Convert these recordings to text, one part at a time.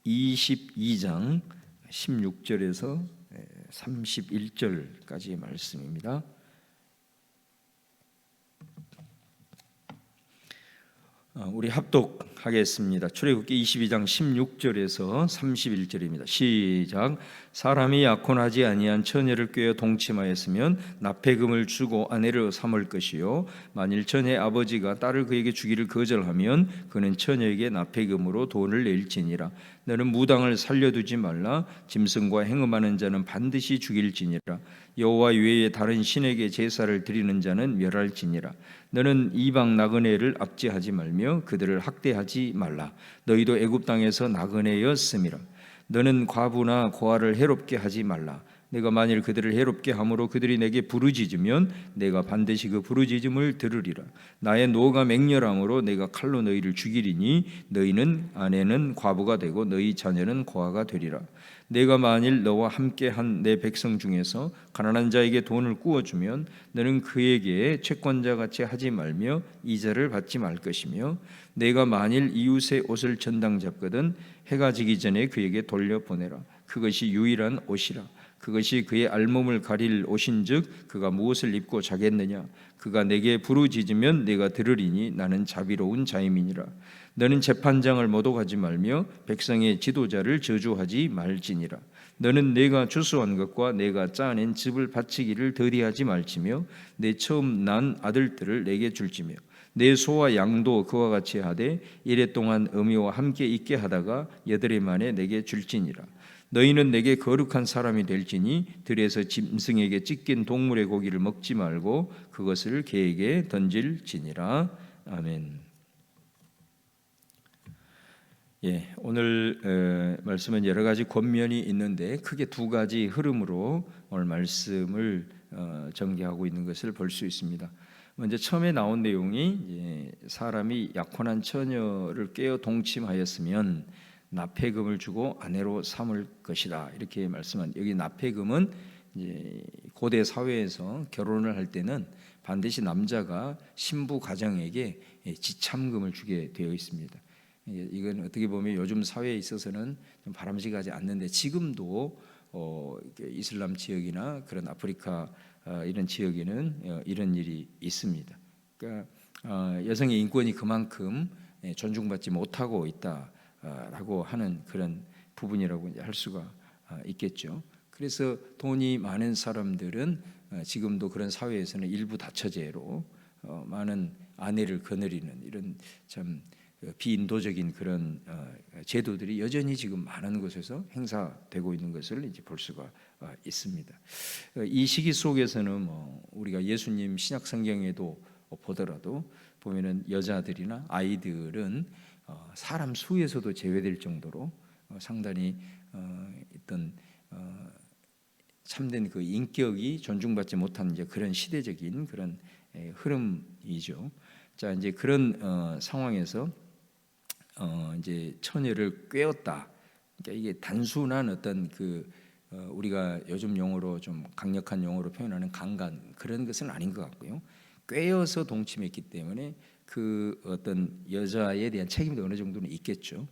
22장 16절에서 31절까지의 말씀입니다. 우리 합독하겠습니다. 출애굽기 22장 16절에서 31절입니다. 시작. 사람이 약혼하지 아니한 처녀를 꾀어 동침하였으면 납폐금을 주고 아내를 삼을 것이요, 만일 처녀의 아버지가 딸을 그에게 주기를 거절하면 그는 처녀에게 납폐금으로 돈을 낼지니라. 너는 무당을 살려두지 말라. 짐승과 행음하는 자는 반드시 죽일지니라. 여호와 외에 다른 신에게 제사를 드리는 자는 멸할지니라. 너는 이방 나그네를 압제하지 말며 그들을 학대하지 말라. 너희도 애굽 땅에서 나그네였음이라. 너는 과부나 고아를 해롭게 하지 말라. 내가 만일 그들을 해롭게 함으로 그들이 내게 부르짖으면 내가 반드시 그 부르짖음을 들으리라. 나의 노가 맹렬함으로 내가 칼로 너희를 죽이리니 너희는 아내는 과부가 되고 너희 자녀는 고아가 되리라. 내가 만일 너와 함께한 내 백성 중에서 가난한 자에게 돈을 구워주면 너는 그에게 채권자같이 하지 말며 이자를 받지 말 것이며, 내가 만일 이웃의 옷을 전당 잡거든 해가 지기 전에 그에게 돌려보내라. 그것이 유일한 옷이라. 그것이 그의 알몸을 가릴 옷인즉 그가 무엇을 입고 자겠느냐. 그가 내게 부르짖으면 내가 들으리니 나는 자비로운 자임이니라. 너는 재판장을 모독하지 말며 백성의 지도자를 저주하지 말지니라. 너는 내가 추수한 것과 내가 짜낸 즙을 바치기를 더디하지 말지며 내 처음 난 아들들을 내게 줄지며 내 소와 양도 그와 같이 하되 이레 동안 어미와 함께 있게 하다가 8해 만에 내게 줄지니라. 너희는 내게 거룩한 사람이 될지니 들에서 짐승에게 찢긴 동물의 고기를 먹지 말고 그것을 개에게 던질지니라. 아멘. 오늘 말씀은 여러 가지 권면이 있는데 크게 두 가지 흐름으로 오늘 말씀을 전개하고 있는 것을 볼 수 있습니다. 먼저 처음에 나온 내용이 사람이 약혼한 처녀를 꾀어 동침하였으면 납폐금을 주고 아내로 삼을 것이다, 이렇게 말씀한. 여기 납폐금은 이제 고대 사회에서 결혼을 할 때는 반드시 남자가 신부 가정에게 지참금을 주게 되어 있습니다. 이건 어떻게 보면 요즘 사회에 있어서는 좀 바람직하지 않는데 지금도 이슬람 지역이나 그런 아프리카 이런 지역에는 이런 일이 있습니다. 그러니까 여성의 인권이 그만큼 존중받지 못하고 있다라고 하는 그런 부분이라고 이제 할 수가 있겠죠. 그래서 돈이 많은 사람들은 지금도 그런 사회에서는 일부 다처제로 많은 아내를 거느리는 이런 참 비인도적인 그런 제도들이 여전히 지금 많은 곳에서 행사되고 있는 것을 이제 볼 수가 있습니다. 이 시기 속에서는 우리가 예수님 신약 성경에도 보더라도 보면은 여자들이나 아이들은 사람 수에서도 제외될 정도로 상당히 어떤 참된 그 인격이 존중받지 못하는 이제 그런 시대적인 그런 흐름이죠. 자, 이제 그런 상황에서 이제 처녀를 꾀었다. 그러니까 이게 단순한 어떤 우리가 요즘 용어로 좀 강력한 용어로 표현하는 강간 그런 것은 아닌 것 같고요. 꾀어서 동침했기 때문에 그 어떤 여자에 대한 책임도 어느 정도는 있겠죠.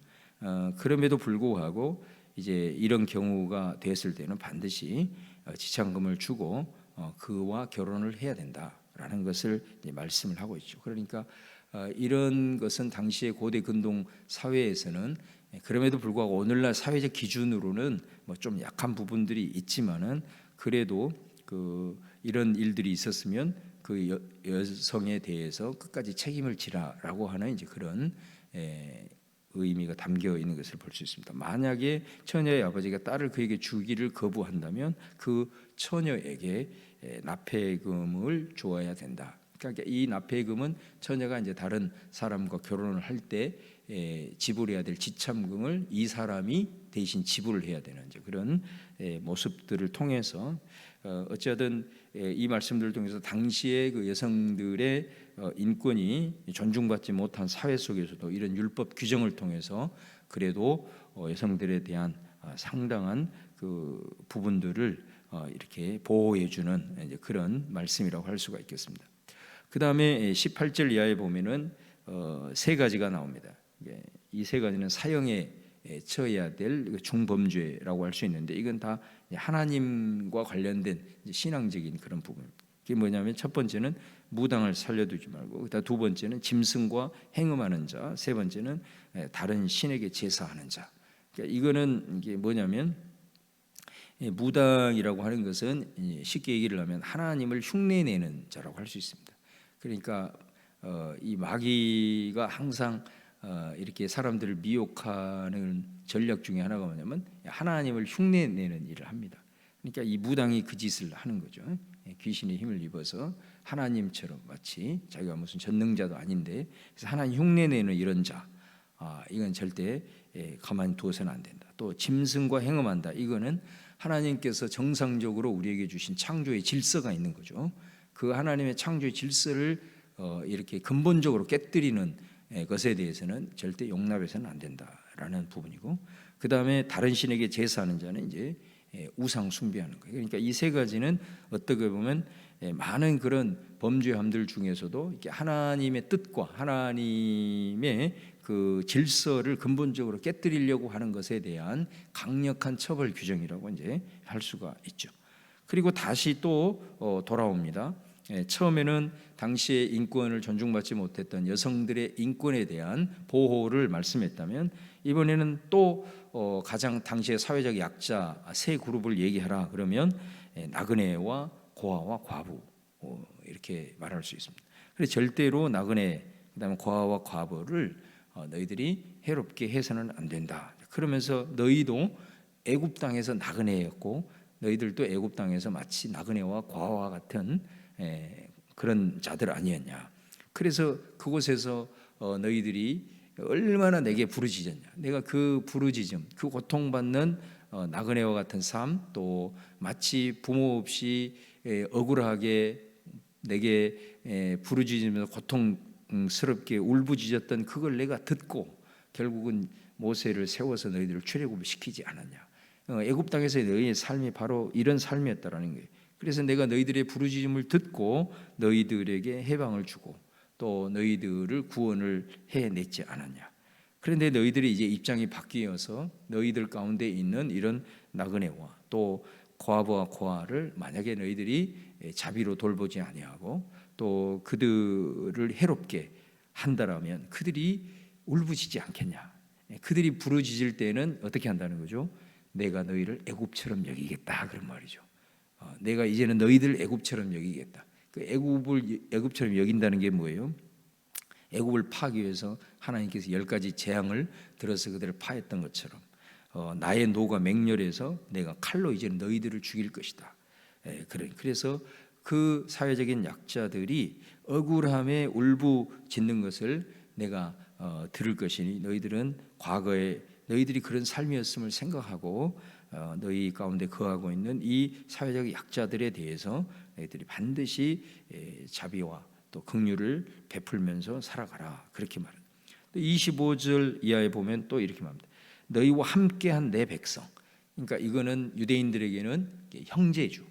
그럼에도 불구하고 이제 이런 경우가 됐을 때는 반드시 지참금을 주고 그와 결혼을 해야 된다라는 것을 이제 말씀을 하고 있죠. 그러니까 이런 것은 당시의 고대 근동 사회에서는 그럼에도 불구하고 오늘날 사회적 기준으로는 뭐 좀 약한 부분들이 있지만은 그래도 이런 일들이 있었으면 그 여성에 대해서 끝까지 책임을 지라라고 하는 이제 그런 의미가 담겨 있는 것을 볼 수 있습니다. 만약에 처녀의 아버지가 딸을 그에게 주기를 거부한다면 그 처녀에게 납폐금을 주어야 된다. 그러니까 이 납폐금은 처녀가 이제 다른 사람과 결혼을 할 때 지불해야 될 지참금을 이 사람이 대신 지불을 해야 되는 이제 그런 모습들을 통해서 어쨌든 이 말씀들을 통해서 당시의 그 여성들의 인권이 존중받지 못한 사회 속에서도 이런 율법 규정을 통해서 그래도 여성들에 대한 상당한 그 부분들을 이렇게 보호해주는 이제 그런 말씀이라고 할 수가 있겠습니다. 그 다음에 18절 이하에 보면은 세 가지가 나옵니다. 이 세 가지는 사형의 처해야 될 중범죄라고 할 수 있는데, 이건 다 하나님과 관련된 신앙적인 그런 부분입니다. 그게 뭐냐면, 첫 번째는 무당을 살려두지 말고, 두 번째는 짐승과 행음하는 자, 세 번째는 다른 신에게 제사하는 자. 그러니까 이거는 이게 뭐냐면, 무당이라고 하는 것은 쉽게 얘기를 하면 하나님을 흉내내는 자라고 할 수 있습니다. 그러니까 이 마귀가 항상 이렇게 사람들을 미혹하는 전략 중에 하나가 뭐냐면 하나님을 흉내내는 일을 합니다. 그러니까 이 무당이 그 짓을 하는 거죠. 귀신의 힘을 입어서 하나님처럼 마치 자기가 무슨 전능자도 아닌데, 그래서 하나님 흉내내는 이런 자, 이건 절대 가만히 두어서는 안 된다. 또 짐승과 행음한다. 이거는 하나님께서 정상적으로 우리에게 주신 창조의 질서가 있는 거죠. 그 하나님의 창조의 질서를 이렇게 근본적으로 깨뜨리는 것에 대해서는 절대 용납해서는 안 된다라는 부분이고, 그 다음에 다른 신에게 제사하는 자는 이제 우상 숭배하는 거예요. 그러니까 이 세 가지는 어떻게 보면 많은 그런 범죄함들 중에서도 이렇게 하나님의 뜻과 하나님의 그 질서를 근본적으로 깨뜨리려고 하는 것에 대한 강력한 처벌 규정이라고 이제 할 수가 있죠. 그리고 다시 또 돌아옵니다. 처음에는 당시의 인권을 존중받지 못했던 여성들의 인권에 대한 보호를 말씀했다면, 이번에는 또 가장 당시의 사회적 약자 세 그룹을 얘기하라 그러면 나그네와 고아와 과부 이렇게 말할 수 있습니다. 그래서 절대로 나그네 그다음에 고아와 과부를 너희들이 해롭게 해서는 안 된다. 그러면서 너희도 애굽 땅에서 나그네였고 너희들도 애굽 땅에서 마치 나그네와 고아와 같은 그런 자들 아니었냐. 그래서 그곳에서 너희들이 얼마나 내게 부르짖었냐. 내가 그 부르짖음, 그 고통받는 나그네와 같은 삶, 또 마치 부모 없이 억울하게 내게 부르짖으면서 고통스럽게 울부짖었던 그걸 내가 듣고 결국은 모세를 세워서 너희들을 출애굽을 시키지 않았냐. 애굽 땅에서의 너희의 삶이 바로 이런 삶이었다라는 거예요. 그래서 내가 너희들의 부르짖음을 듣고 너희들에게 해방을 주고 또 너희들을 구원을 해냈지 않았냐. 그런데 너희들이 이제 입장이 바뀌어서 너희들 가운데 있는 이런 나그네와 또 고아부와 고아를 만약에 너희들이 자비로 돌보지 아니하고 또 그들을 해롭게 한다라면 그들이 울부짖지 않겠냐. 그들이 부르짖을 때는 어떻게 한다는 거죠? 내가 너희를 애굽처럼 여기겠다 그런 말이죠. 내가 이제는 너희들 애굽처럼 여기겠다. 그 애굽을 애굽처럼 여긴다는 게 뭐예요? 애굽을 파기 위해서 하나님께서 10가지 재앙을 들어서 그들을 파했던 것처럼 나의 노가 맹렬해서 내가 칼로 이제는 너희들을 죽일 것이다. 그래서 그 사회적인 약자들이 억울함에 울부짖는 것을 내가 들을 것이니 너희들은 과거에 너희들이 그런 삶이었음을 생각하고 너희 가운데 거하고 있는 이 사회적 약자들에 대해서 너희들이 반드시 자비와 또 긍휼을 베풀면서 살아가라. 그렇게 말합니다. 또 25절 이하에 보면 또 이렇게 말합니다. 너희와 함께한 내 백성. 그러니까 이거는 유대인들에게는 형제주.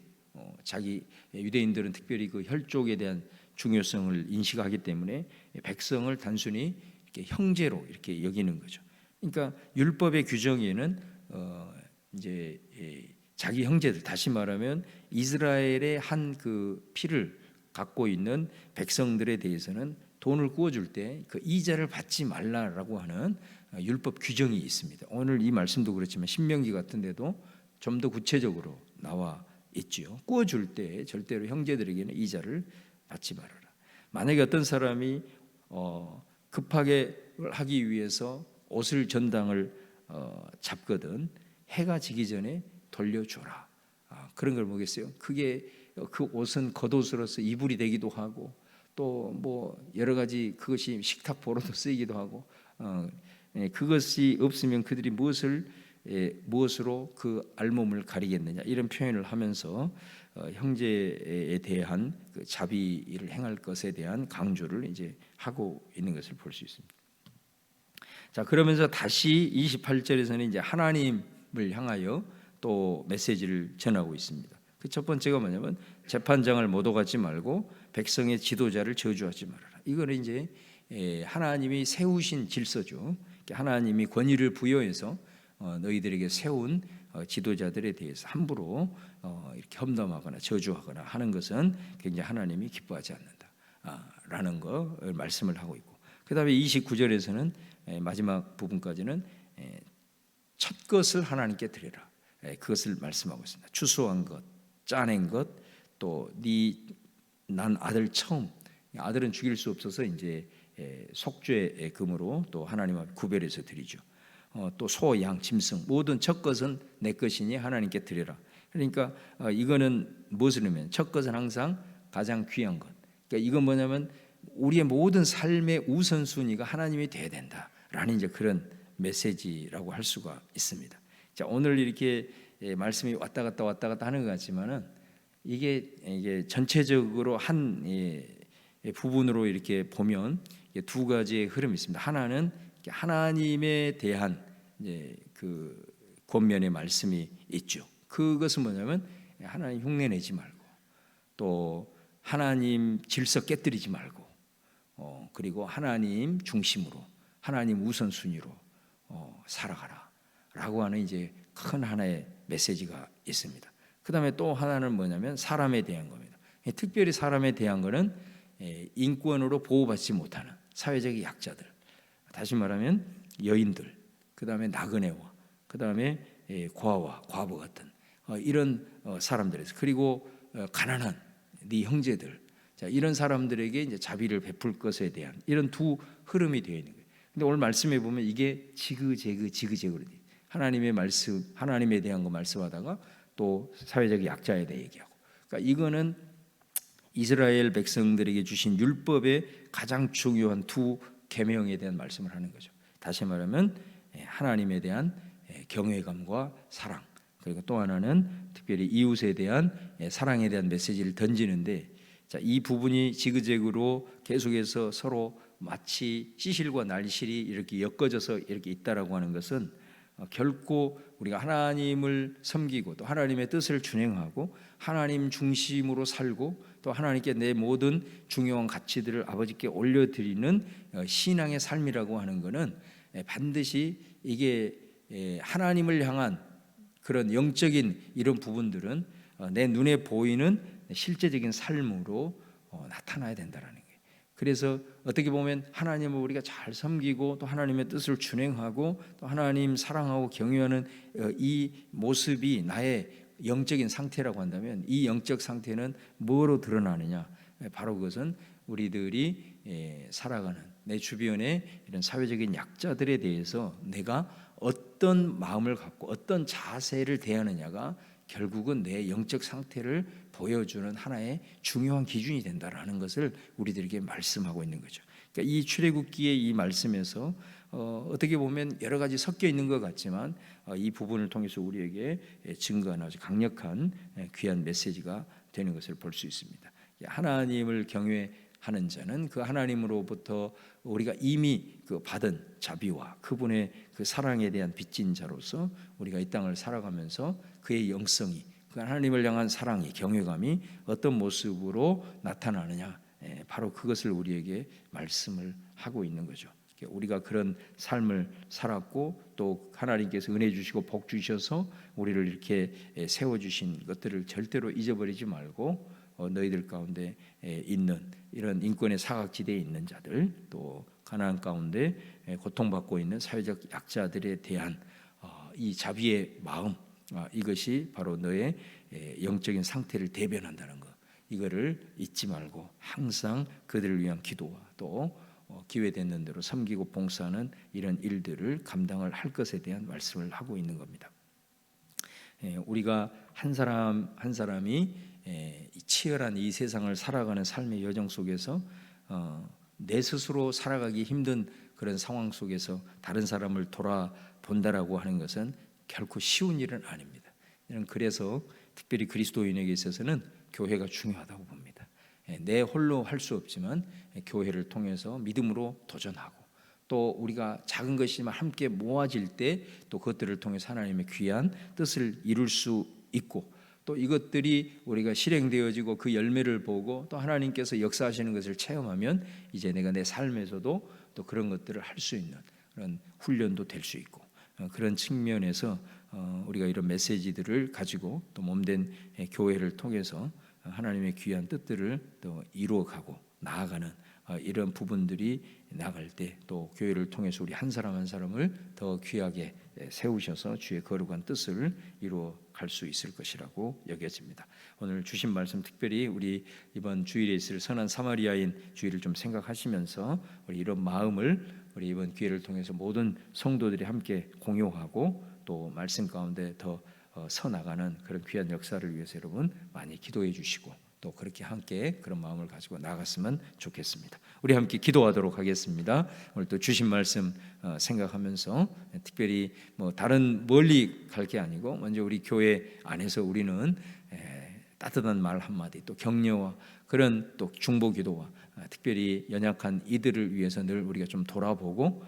자기 유대인들은 특별히 그 혈족에 대한 중요성을 인식하기 때문에 백성을 단순히 이렇게 형제로 이렇게 여기는 거죠. 그러니까 율법의 규정에는 이제 자기 형제들, 다시 말하면 이스라엘의 한 그 피를 갖고 있는 백성들에 대해서는 돈을 구워줄 때 그 이자를 받지 말라라고 하는 율법 규정이 있습니다. 오늘 이 말씀도 그렇지만 신명기 같은 데도 좀 더 구체적으로 나와 있지요. 구워줄 때 절대로 형제들에게는 이자를 받지 말아라. 만약에 어떤 사람이 급하게 하기 위해서 옷을 전당을 잡거든 해가 지기 전에 돌려줘라. 그런 걸 뭐겠어요? 그게 그 옷은 겉옷으로서 이불이 되기도 하고 또 뭐 여러 가지 그것이 식탁 보로도 쓰이기도 하고 그것이 없으면 그들이 무엇으로 그 알몸을 가리겠느냐 이런 표현을 하면서 형제에 대한 그 자비를 행할 것에 대한 강조를 이제 하고 있는 것을 볼 수 있습니다. 자, 그러면서 다시 28절에서는 이제 하나님을 향하여 또 메시지를 전하고 있습니다. 그 첫 번째가 뭐냐면 재판장을 모독하지 말고 백성의 지도자를 저주하지 말아라. 이거는 이제 하나님이 세우신 질서죠. 하나님이 권위를 부여해서 너희들에게 세운 지도자들에 대해서 함부로 이렇게 험담하거나 저주하거나 하는 것은 굉장히 하나님이 기뻐하지 않는다라는 거 말씀을 하고 있고, 그 다음에 29절에서는 마지막 부분까지는 첫 것을 하나님께 드려라, 그것을 말씀하고 있습니다. 추수한 것, 짜낸 것, 또 난 아들 처음, 아들은 죽일 수 없어서 이제 속죄의 금으로 또 하나님 앞에 구별해서 드리죠. 또 소, 양, 짐승 모든 첫 것은 내 것이니 하나님께 드려라. 그러니까 이거는 무엇을 의미하면 첫 것은 항상 가장 귀한 것. 그러니까 이건 뭐냐면 우리의 모든 삶의 우선순위가 하나님이 돼야 된다라는 이제 그런 메시지라고 할 수가 있습니다. 자, 오늘 이렇게 말씀이 왔다 갔다 하는 것 같지만은 이게 전체적으로 한 부분으로 이렇게 보면 두 가지의 흐름이 있습니다. 하나는 하나님에 대한 그 권면의 말씀이 있죠. 그것은 뭐냐면 하나님 흉내내지 말고, 또 하나님 질서 깨뜨리지 말고, 그리고 하나님 중심으로, 하나님 우선순위로 살아가라라고 하는 이제 큰 하나의 메시지가 있습니다. 그 다음에 또 하나는 뭐냐면 사람에 대한 겁니다. 특별히 사람에 대한 거는 인권으로 보호받지 못하는 사회적 약자들, 다시 말하면 여인들, 그 다음에 나그네와, 그 다음에 고아와 과부 같은 이런 사람들에서, 그리고 가난한 네 형제들, 자, 이런 사람들에게 이제 자비를 베풀 것에 대한 이런 두 흐름이 되어 있는 거예요. 근데 오늘 말씀해 보면 이게 지그재그로 돼요. 하나님의 말씀, 하나님에 대한 거 말씀하다가 또 사회적 약자에 대해 얘기하고, 그러니까 이거는 이스라엘 백성들에게 주신 율법의 가장 중요한 두 계명에 대한 말씀을 하는 거죠. 다시 말하면 하나님에 대한 경외감과 사랑, 그리고 또 하나는 특별히 이웃에 대한 사랑에 대한 메시지를 던지는데, 자, 이 부분이 지그재그로 계속해서 서로 마치 시실과 날실이 이렇게 엮어져서 이렇게 있다라고 하는 것은 결코 우리가 하나님을 섬기고 또 하나님의 뜻을 준행하고 하나님 중심으로 살고 또 하나님께 내 모든 중요한 가치들을 아버지께 올려드리는 신앙의 삶이라고 하는 것은 반드시 이게 하나님을 향한 그런 영적인 이런 부분들은 내 눈에 보이는 실제적인 삶으로 나타나야 된다라는 거예요. 그래서 어떻게 보면 하나님을 우리가 잘 섬기고 또 하나님의 뜻을 준행하고 또 하나님 사랑하고 경외하는 이 모습이 나의 영적인 상태라고 한다면, 이 영적 상태는 뭐로 드러나느냐? 바로 그것은 우리들이 살아가는 내 주변의 이런 사회적인 약자들에 대해서 내가 어떤 마음을 갖고 어떤 자세를 대하느냐가 결국은 내 영적 상태를 보여주는 하나의 중요한 기준이 된다라는 것을 우리들에게 말씀하고 있는 거죠. 그러니까 이 출애굽기의 이 말씀에서 어떻게 보면 여러 가지 섞여 있는 것 같지만 이 부분을 통해서 우리에게 증거하는 아주 강력한 귀한 메시지가 되는 것을 볼 수 있습니다. 하나님을 경외하는 자는 그 하나님으로부터 우리가 이미 그 받은 자비와 그분의 그 사랑에 대한 빚진 자로서 우리가 이 땅을 살아가면서 그의 영성이, 그 하나님을 향한 사랑이, 경외감이 어떤 모습으로 나타나느냐, 바로 그것을 우리에게 말씀을 하고 있는 거죠. 우리가 그런 삶을 살았고 또 하나님께서 은혜 주시고 복 주셔서 우리를 이렇게 세워주신 것들을 절대로 잊어버리지 말고 너희들 가운데 있는 이런 인권의 사각지대에 있는 자들, 또 가난한 가운데 고통받고 있는 사회적 약자들에 대한 이 자비의 마음, 이것이 바로 너의 영적인 상태를 대변한다는 것, 이거를 잊지 말고 항상 그들을 위한 기도와 또 기회 되는 대로 섬기고 봉사하는 이런 일들을 감당을 할 것에 대한 말씀을 하고 있는 겁니다. 우리가 한 사람 한 사람이 치열한 이 세상을 살아가는 삶의 여정 속에서 내 스스로 살아가기 힘든 그런 상황 속에서 다른 사람을 돌아본다라고 하는 것은 결코 쉬운 일은 아닙니다. 그래서 특별히 그리스도인에게 있어서는 교회가 중요하다고 봅니다. 내 홀로 할 수 없지만 교회를 통해서 믿음으로 도전하고 또 우리가 작은 것이지만 함께 모아질 때 또 그것들을 통해서 하나님의 귀한 뜻을 이룰 수 있고, 또 이것들이 우리가 실행되어지고 그 열매를 보고 또 하나님께서 역사하시는 것을 체험하면 이제 내가 내 삶에서도 또 그런 것들을 할 수 있는 그런 훈련도 될 수 있고 그런 측면에서 우리가 이런 메시지들을 가지고 또 몸된 교회를 통해서 하나님의 귀한 뜻들을 또 이루어가고 나아가는 이런 부분들이 나갈 때 또 교회를 통해서 우리 한 사람 한 사람을 더 귀하게 세우셔서 주의 거룩한 뜻을 이루어 갈 수 있을 것이라고 여겨집니다. 오늘 주신 말씀 특별히 우리 이번 주일에 있을 선한 사마리아인 주일을 좀 생각하시면서 우리 이런 마음을 우리 이번 기회를 통해서 모든 성도들이 함께 공유하고 또 말씀 가운데 더 서나가는 그런 귀한 역사를 위해서 여러분 많이 기도해 주시고 또 그렇게 함께 그런 마음을 가지고 나갔으면 좋겠습니다. 우리 함께 기도하도록 하겠습니다. 오늘 또 주신 말씀 생각하면서 특별히 뭐 다른 멀리 갈 게 아니고 먼저 우리 교회 안에서 우리는 따뜻한 말 한마디 또 격려와 그런 또 중보 기도와 특별히 연약한 이들을 위해서 늘 우리가 좀 돌아보고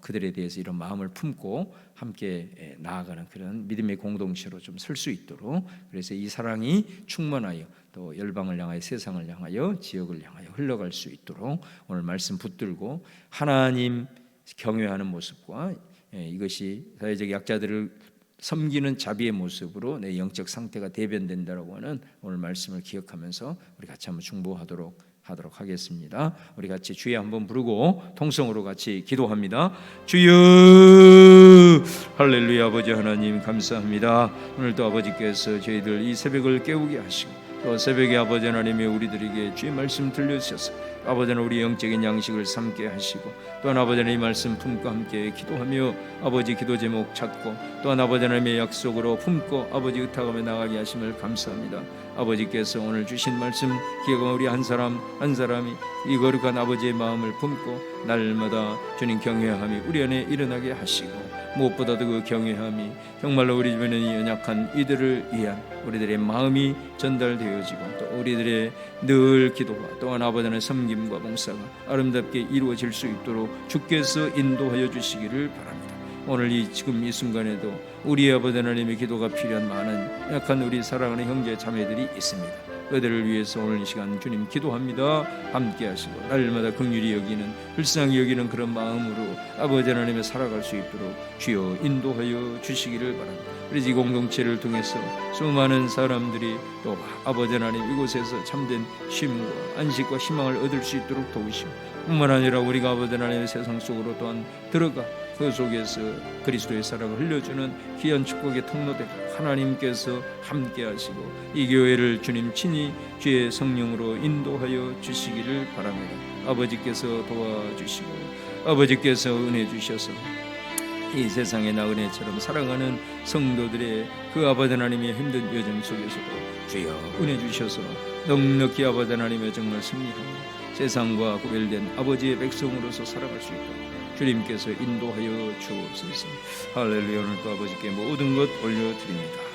그들에 대해서 이런 마음을 품고 함께 나아가는 그런 믿음의 공동체로 좀 설 수 있도록 그래서 이 사랑이 충만하여 또 열방을 향하여 세상을 향하여 지역을 향하여 흘러갈 수 있도록 오늘 말씀 붙들고 하나님 경외하는 모습과 이것이 사회적 약자들을 섬기는 자비의 모습으로 내 영적 상태가 대변된다라고 하는 오늘 말씀을 기억하면서 우리 같이 한번 중보하도록 하겠습니다. 우리 같이 주여 한번 부르고 통성으로 같이 기도합니다. 주여 할렐루야. 아버지 하나님 감사합니다. 오늘도 아버지께서 저희들 이 새벽을 깨우게 하시고 또 새벽에 아버지 하나님이 우리들에게 주의 말씀 들려주셔서 아버지 하나님 우리 영적인 양식을 삼게 하시고 또한 아버지 하나님 말씀 품고 함께 기도하며 아버지 기도 제목 찾고 또한 아버지 하나님의 약속으로 품고 아버지 의탁하며 나가게 하심을 감사합니다. 아버지께서 오늘 주신 말씀 기억하며 우리 한 사람 한 사람이 이 거룩한 아버지의 마음을 품고 날마다 주님 경외함이 우리 안에 일어나게 하시고 무엇보다도 그 경외함이 정말로 우리 주변에 연약한 이들을 위한 우리들의 마음이 전달되어지고 또 우리들의 늘 기도와 또한 아버지의 섬김과 봉사가 아름답게 이루어질 수 있도록 주께서 인도하여 주시기를 바랍니다. 오늘 지금 이 순간에도 우리 아버지 하나님의 기도가 필요한 많은 약한 우리 사랑하는 형제 자매들이 있습니다. 그들을 위해서 오늘 이 시간 주님 기도합니다. 함께 하시고 날마다 긍휼히 여기는 불쌍히 여기는 그런 마음으로 아버지 하나님의 살아갈 수 있도록 주여 인도하여 주시기를 바랍니다. 우리 이 공동체를 통해서 수많은 사람들이 또 아버지 하나님 이곳에서 참된 쉼과 안식과 희망을 얻을 수 있도록 도우시고 뿐만 아니라 우리가 아버지 하나님의 세상 속으로 또한 들어가 그 속에서 그리스도의 사랑을 흘려주는 귀한 축복의 통로되고 하나님께서 함께 하시고 이 교회를 주님 친히 주의 성령으로 인도하여 주시기를 바랍니다. 아버지께서 도와주시고 아버지께서 은혜 주셔서 이 세상의 나은혜처럼 사랑하는 성도들의 그 아버지 하나님의 힘든 여정 속에서도 주여 은혜 주셔서 넉넉히 아버지 하나님의 정말 승리하며 세상과 구별된 아버지의 백성으로서 살아갈 수 있도록 주님께서 인도하여 주옵소서. 할렐루야. 오늘도 아버지께 모든 것 올려드립니다.